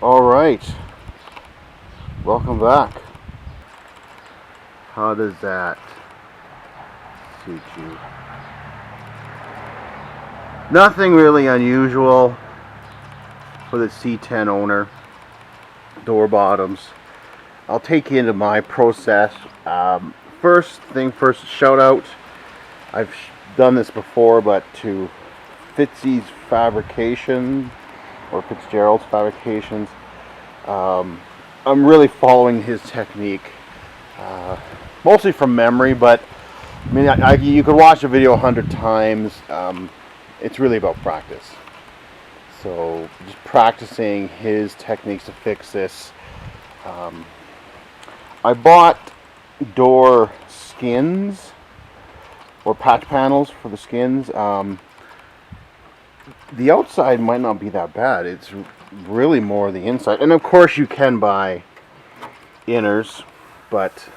All right, welcome back. How does that suit you? Nothing really unusual for the C10 owner. Door bottoms. I'll take you into my process. First thing first, shout out. I've done this before, but to Fitzy's Fabrication or Fitzgerald's Fabrications. I'm really following his technique, mostly from memory, but I mean, you could watch a video 100 times. It's really about practice. So just practicing his techniques to fix this. I bought door skins or patch panels for the skins. The outside might not be that bad. It's really more the inside. And of course you can buy inners, but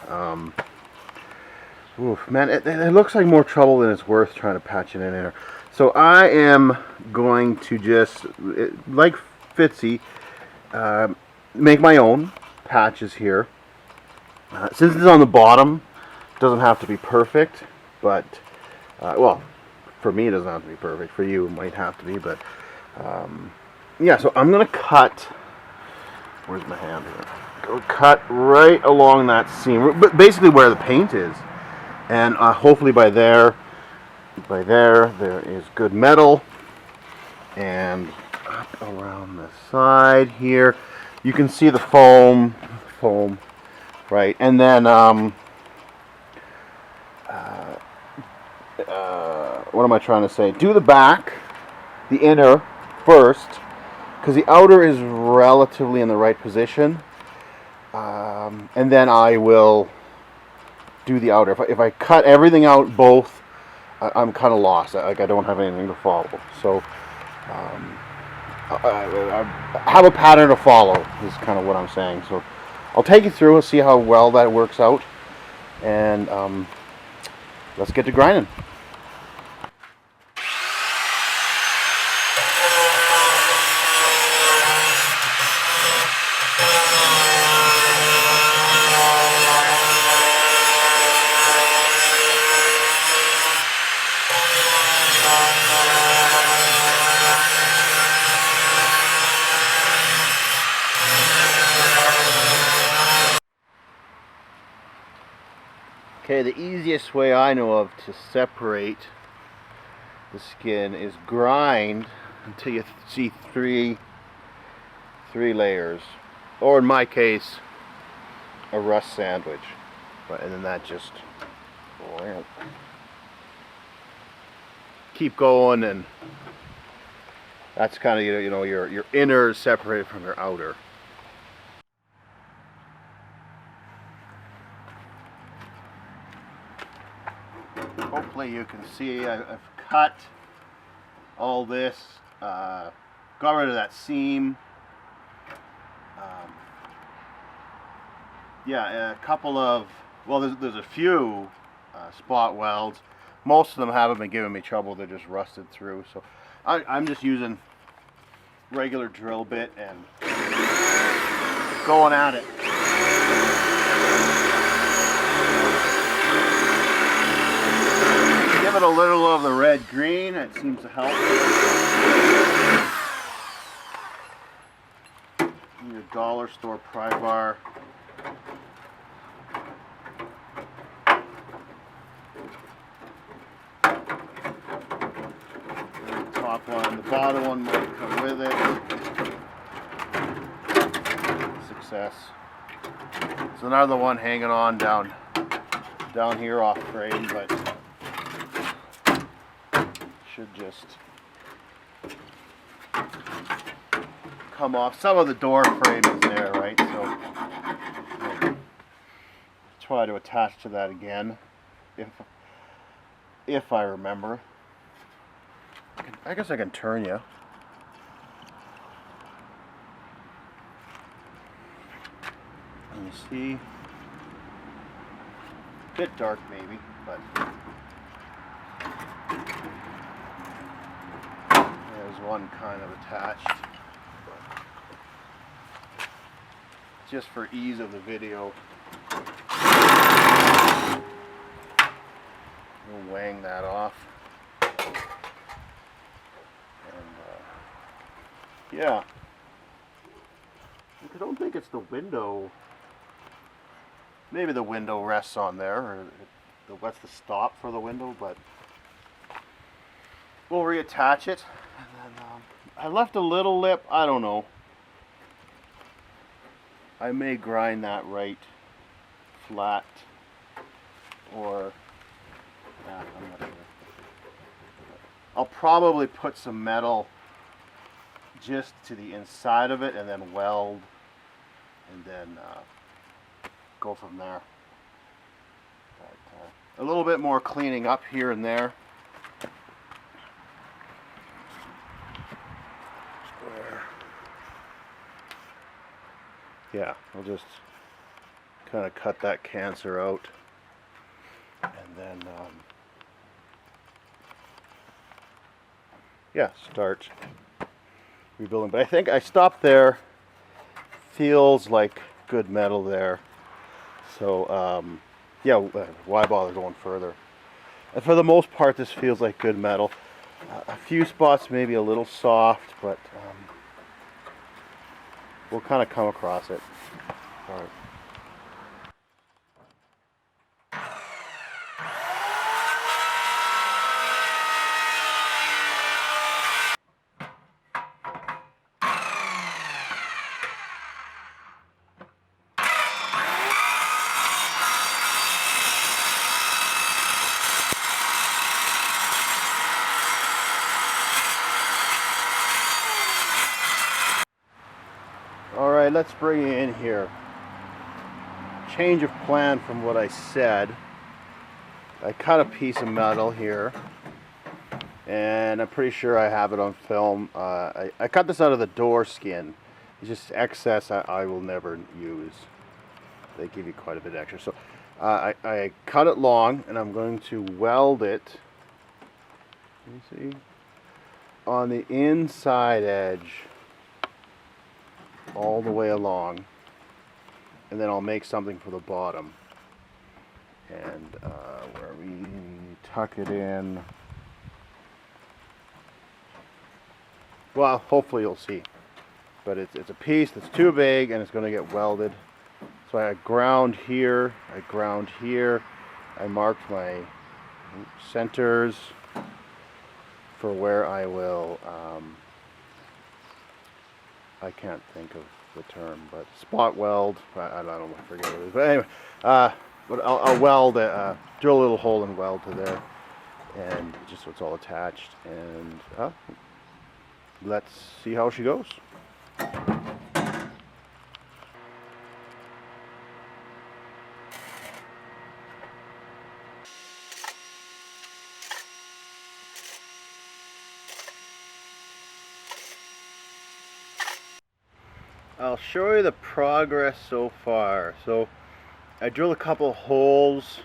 man, it looks like more trouble than it's worth trying to patch in an inner. So I am going to just, like Fitzy, make my own patches here. Since it's on the bottom, it doesn't have to be perfect, but, well, for me it doesn't have to be perfect. For you it might have to be, but, yeah, so I'm going to cut, where's my hand here? Go cut right along that seam, but basically where the paint is. And hopefully by there is good metal. And up around the side here, you can see the foam, right? And then, what am I trying to say? Do the back, the inner first, because the outer is relatively in the right position. And then I will do the outer. If I cut everything out both, I'm kind of lost. I don't have anything to follow. So I have a pattern to follow is kind of what I'm saying. So I'll take you through and see how well that works out. And let's get to grinding. Okay, the easiest way I know of to separate the skin is grind until you see three layers, or in my case, a rust sandwich. Right, and then that just keep going, and that's kind of your inner is separated from your outer. Hopefully you can see I've cut all this, got rid of that seam. Yeah, a couple of, well, there's a few spot welds. Most of them haven't been giving me trouble. They're just rusted through. So I'm just using regular drill bit and going at it. Give it a little of the red green. It seems to help. Your dollar store pry bar. Top one, the bottom one might come with it. Success. There's another one hanging on down here off frame, but should just come off. Some of the door frame is there, right? So I'll try to attach to that again, if I remember. I guess I can turn you. And you see, a bit dark maybe, but there's one kind of attached. just for ease of the video. We'll wang that off. And, yeah. I don't think it's the window. Maybe the window rests on there, or that's the stop for the window, but we'll reattach it. And then, I left a little lip, I don't know. I may grind that right flat, or I'm not sure. I'll probably put some metal just to the inside of it and then weld, and then go from there. But, a little bit more cleaning up here and there. Yeah, I'll just kind of cut that cancer out, and then yeah, start rebuilding. But I think I stopped there. Feels like good metal there, so yeah, why bother going further? And for the most part, this feels like good metal. A few spots maybe a little soft, but we'll kind of come across it. All right. All right, let's bring it in here. Change of plan from what I said. I cut a piece of metal here, and I'm pretty sure I have it on film. I cut this out of the door skin. It's just excess I will never use. They give you quite a bit extra. So I cut it long, and I'm going to weld it, you see, on the inside edge all the way along, and then I'll make something for the bottom, and where we tuck it in, well, hopefully you'll see, but it's a piece that's too big and it's going to get welded. So I ground here, I marked my centers for where I will I can't think of the term, but spot weld. I don't know, I forget what it is. But anyway, but I'll weld, drill a little hole and weld to there, and just so it's all attached. And let's see how she goes. I'll show you the progress so far. So I drilled a couple holes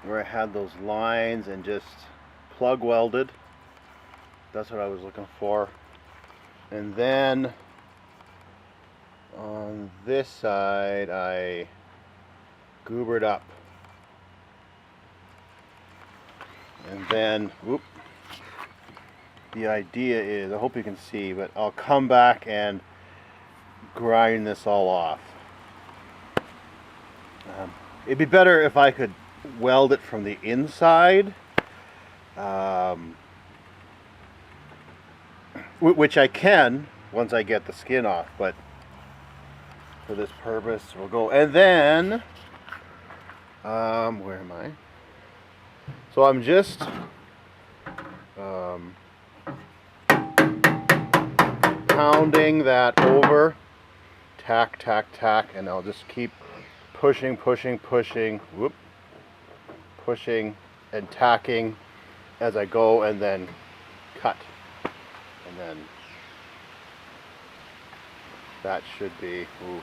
where I had those lines and just plug welded. That's what I was looking for. And then on this side I goobered up. And then, whoop, the idea is, I hope you can see, but I'll come back and grind this all off. It'd be better if I could weld it from the inside, which I can once I get the skin off, but for this purpose we'll go. And then where am I? So I'm just pounding that over, tack, tack, tack, and I'll just keep pushing, pushing, pushing, whoop, pushing and tacking as I go, and then cut, and then that should be, ooh,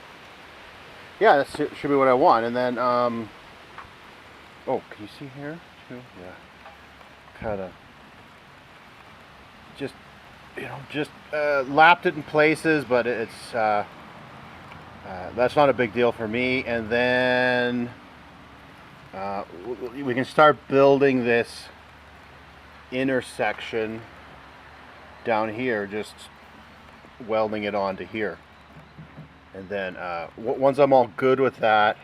yeah, that should be what I want. And then oh, can you see here too? Yeah, kind of just, you know, just lapped it in places, but it's That's not a big deal for me. And then we can start building this intersection down here, just welding it onto here. And then once I'm all good with that,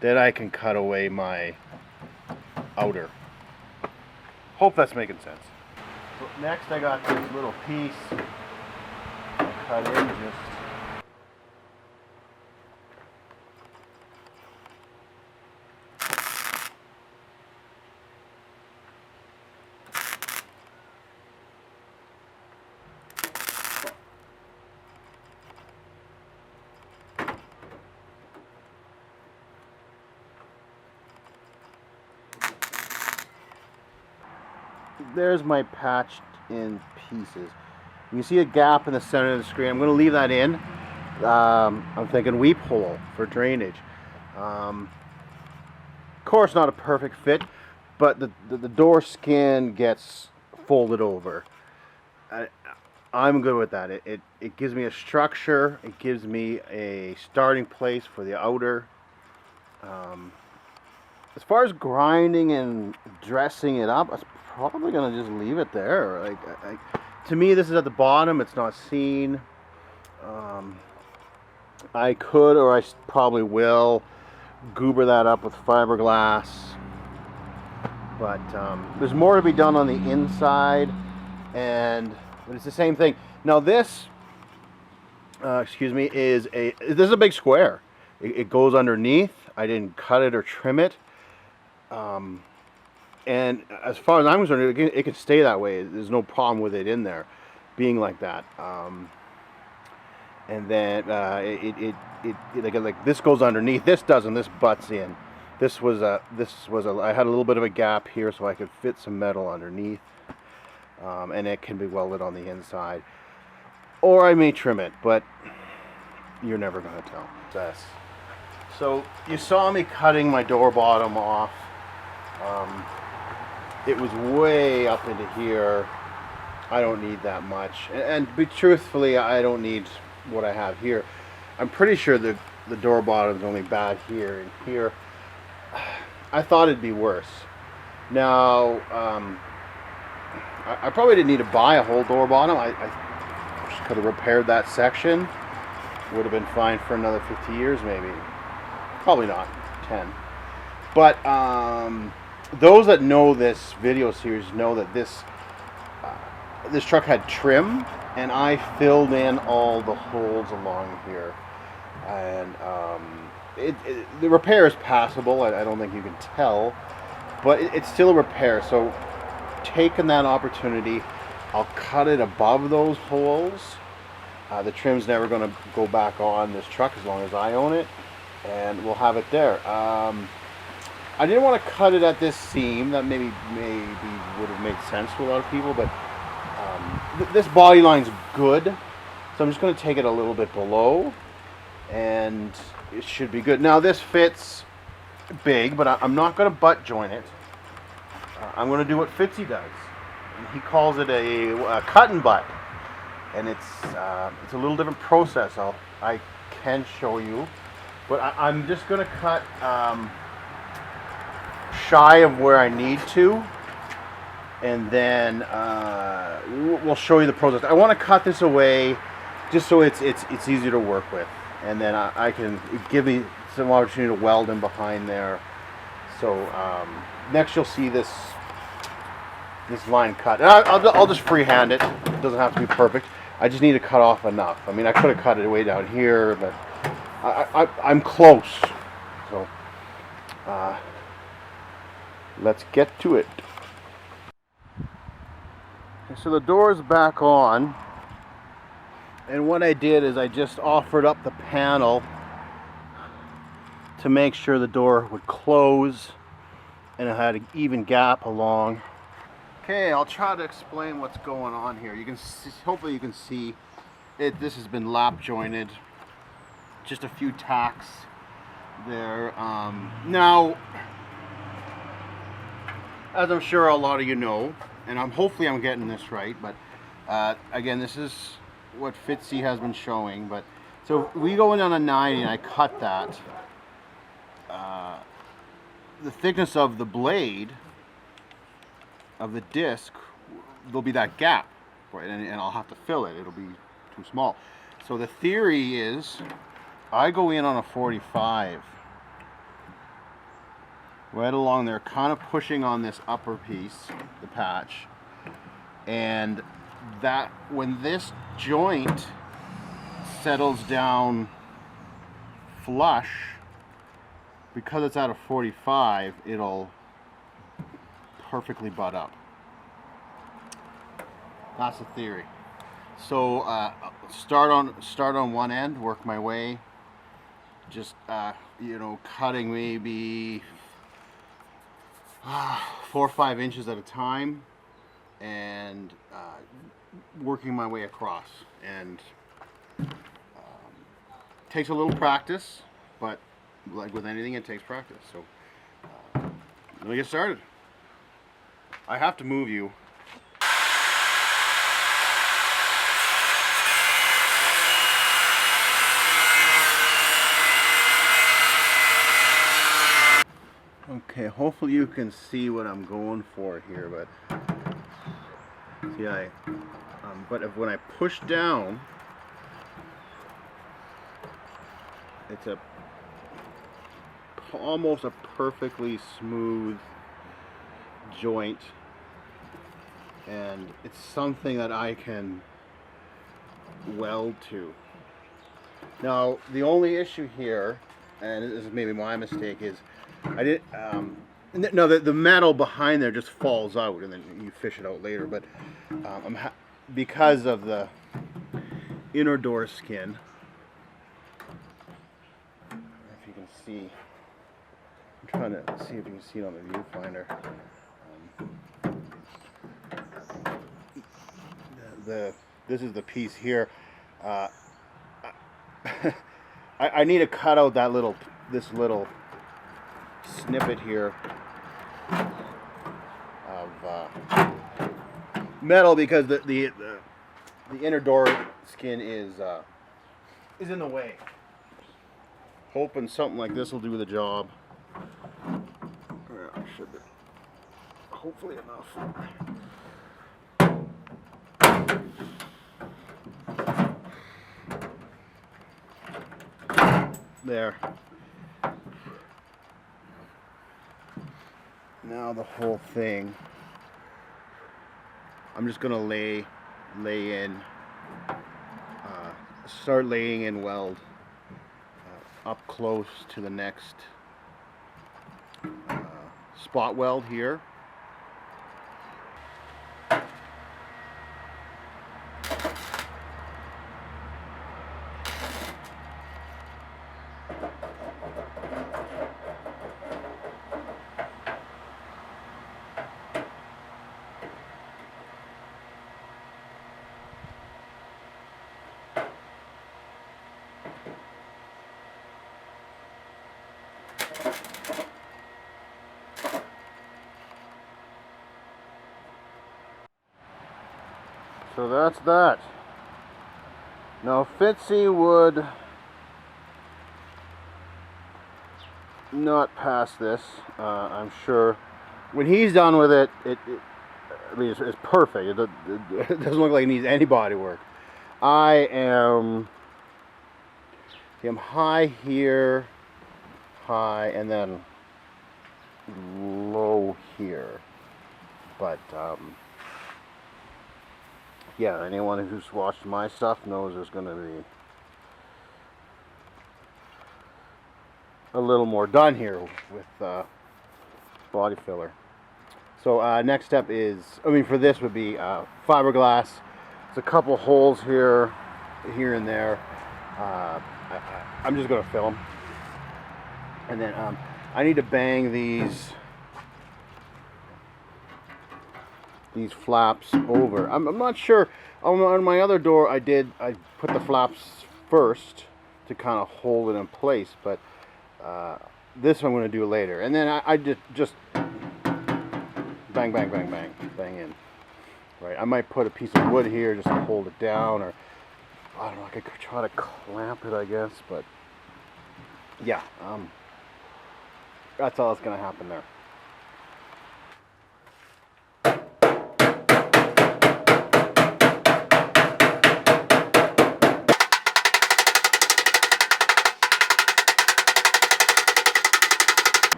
then I can cut away my outer. Hope that's making sense. So next I got this little piece cut in just. There's my patched in pieces. You can see a gap in the center of the screen. I'm going to leave that in. I'm thinking weep hole for drainage. Of course, not a perfect fit, but the door skin gets folded over. I'm good with that. It gives me a structure. It gives me a starting place for the outer. As far as grinding and dressing it up, I was probably gonna just leave it there. Like to me, this is at the bottom. It's not seen. I could, or I probably will, goober that up with fiberglass. But there's more to be done on the inside, but it's the same thing. Now this, excuse me, this is a big square. It goes underneath. I didn't cut it or trim it. And as far as I'm concerned, it can stay that way. There's no problem with it in there being like that. And then like this goes underneath. This doesn't. This butts in. I had a little bit of a gap here so I could fit some metal underneath. And it can be welded on the inside. Or I may trim it, but you're never going to tell. So you saw me cutting my door bottom off. It was way up into here. I don't need that much. And truthfully, I don't need what I have here. I'm pretty sure the door bottom is only bad here and here. I thought it'd be worse. Now, I probably didn't need to buy a whole door bottom. I just could have repaired that section. Would have been fine for another 50 years maybe. Probably not, 10. But those that know this video series know that this truck had trim, and I filled in all the holes along here. And the repair is passable. I don't think you can tell, but it's still a repair. So taking that opportunity, I'll cut it above those holes. The trim's never going to go back on this truck as long as I own it, and we'll have it there. I didn't want to cut it at this seam. That maybe would have made sense to a lot of people, but this body line's good, so I'm just going to take it a little bit below, and it should be good. Now this fits big, but I'm not going to butt joint it. I'm going to do what Fitzy does. He calls it a cut and butt, and it's a little different process. I can show you, but I'm just going to cut shy of where I need to, and then we'll show you the process. I want to cut this away just so it's easier to work with, and then I can give me some opportunity to weld in behind there. So next you'll see this line cut. And I'll just freehand it. It doesn't have to be perfect. I just need to cut off enough. I mean, I could have cut it way down here, but I'm close. So let's get to it. So the door's back on, and what I did is I just offered up the panel to make sure the door would close and it had an even gap along. Okay, I'll try to explain what's going on here. You can see, hopefully you can see it. This has been lap jointed, just a few tacks there. Now, as I'm sure a lot of you know, and hopefully I'm getting this right, but again, this is what Fitzy has been showing, but So we go in on a 90 and I cut that. The thickness of the blade of the disc, there'll be that gap, right? And I'll have to fill it. It'll be too small. So the theory is, I go in on a 45, right along there, kind of pushing on this upper piece, the patch, and that when this joint settles down flush, because it's at a 45, it'll perfectly butt up. That's the theory. So start on one end, work my way, just cutting maybe 4 or 5 inches at a time, and working my way across. And takes a little practice, but like with anything, it takes practice. So let me get started. I have to move you. Okay, hopefully you can see what I'm going for here, but see, when I push down, it's almost a perfectly smooth joint, and it's something that I can weld to. Now the only issue here, and this is maybe my mistake, is I did no, the metal behind there just falls out and then you fish it out later, but because of the inner door skin, if you can see, I'm trying to see if you can see it on the viewfinder. This is the piece here. I need to cut out this little snippet here of metal, because the inner door skin is in the way. Hoping something like this will do the job. Should be hopefully enough. There. Now the whole thing, I'm just gonna lay in, start laying in weld up close to the next spot weld here. So that's that. Now Fitzy would not pass this, I'm sure. When he's done with it, I mean, it's perfect. It doesn't look like it needs any body work. I am high here, high, and then low here. But yeah, anyone who's watched my stuff knows there's going to be a little more done here with body filler. So next step is, for this would be fiberglass. There's a couple holes here and there. I'm just going to fill them. And then I need to bang these flaps over. I'm not sure. On my other door, I put the flaps first to kind of hold it in place, but this I'm going to do later. And then I just bang, bang, bang, bang, bang in. Right. I might put a piece of wood here just to hold it down, or I don't know, I could try to clamp it, I guess, but yeah, that's all that's gonna happen there.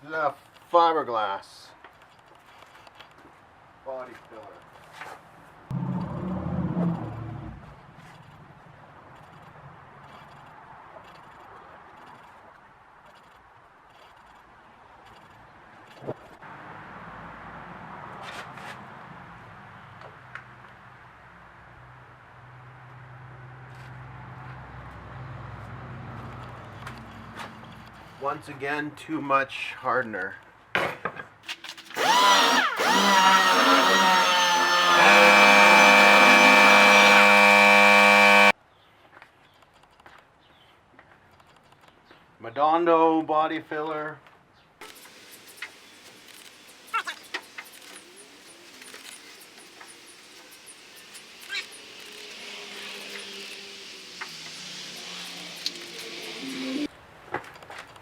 The fiberglass body filler. Once again, too much hardener. Madondo body filler.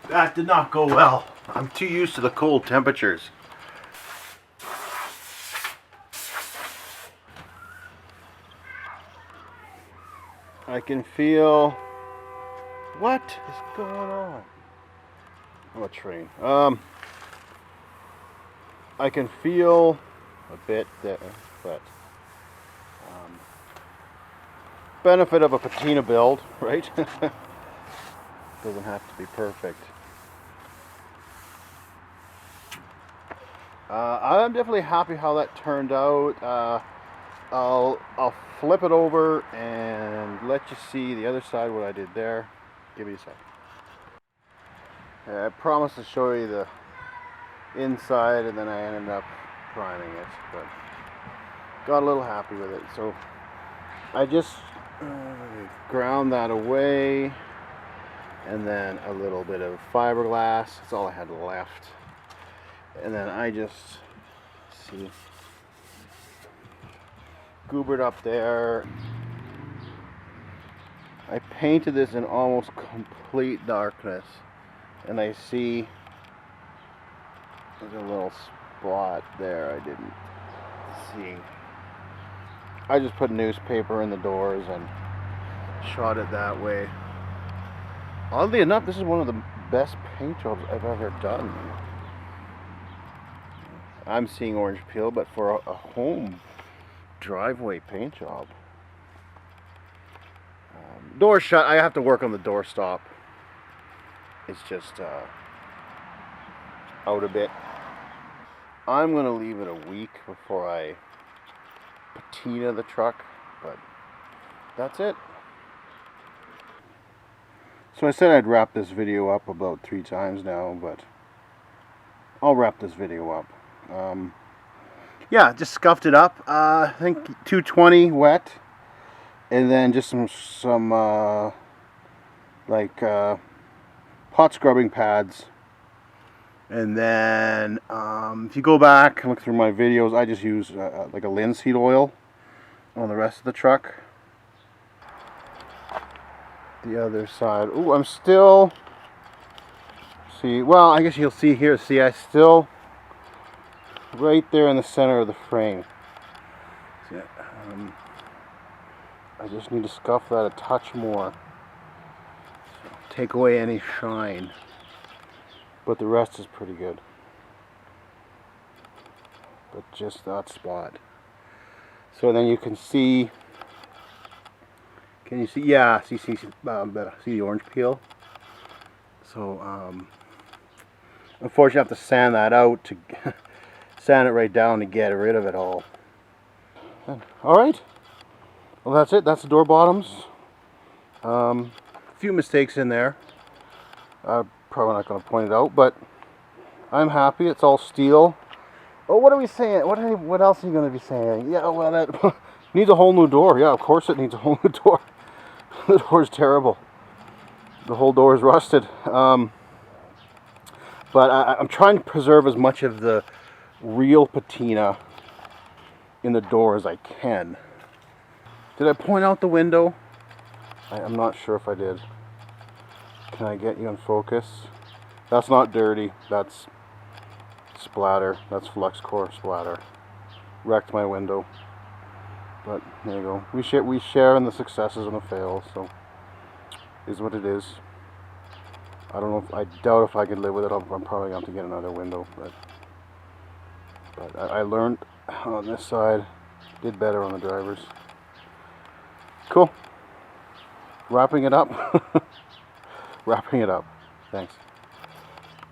That did not go well. I'm too used to the cold temperatures. I can feel... What is going on? Oh, a train. I can feel a bit there, but benefit of a patina build, right? Doesn't have to be perfect. I'm definitely happy how that turned out. I'll flip it over and let you see the other side, what I did there. Give me a sec. I promised to show you the inside, and then I ended up priming it, but got a little happy with it. So I just ground that away, and then a little bit of fiberglass. That's all I had left. And then I just goobered up there. I painted this in almost complete darkness, and I see there's a little spot there I didn't see. I just put newspaper in the doors and shot it that way. Oddly enough, this is one of the best paint jobs I've ever done. I'm seeing orange peel, but for a home driveway paint job. Door shut. I have to work on the door stop. It's just out a bit. I'm going to leave it a week before I patina the truck, but that's it. So I said I'd wrap this video up about 3 times now, but I'll wrap this video up. Yeah, just scuffed it up. I think 220 wet, and then just some like pot scrubbing pads. And then if you go back and look through my videos, I just use like a linseed oil on the rest of the truck. The other side. Ooh, I'm still. See, well, I guess you'll see here. See, I still. Right there in the center of the frame. See, I just need to scuff that a touch more. So take away any shine. But the rest is pretty good. But just that spot. So then you can see. Can you see? Yeah, see the orange peel. So unfortunately, I have to sand that out to. Sand it right down to get rid of it all. Alright. Well, that's it. That's the door bottoms. A few mistakes in there. Probably not going to point it out, but I'm happy. It's all steel. Oh, what are we saying? What else are you going to be saying? Yeah, well, that needs a whole new door. Yeah, of course it needs a whole new door. The door's terrible. The whole door is rusted. But I'm trying to preserve as much of the real patina in the door as I can. Did I point out the window? I'm not sure if I did. Can I get you in focus? That's not dirty. That's splatter. That's flux core splatter. Wrecked my window. But there you go. We share in the successes and the fails, so is what it is. I don't know if I doubt if I could live with it. I'm probably going to get another window, but I learned on this side. Did better on the drivers. Cool. Wrapping it up. Wrapping it up. Thanks.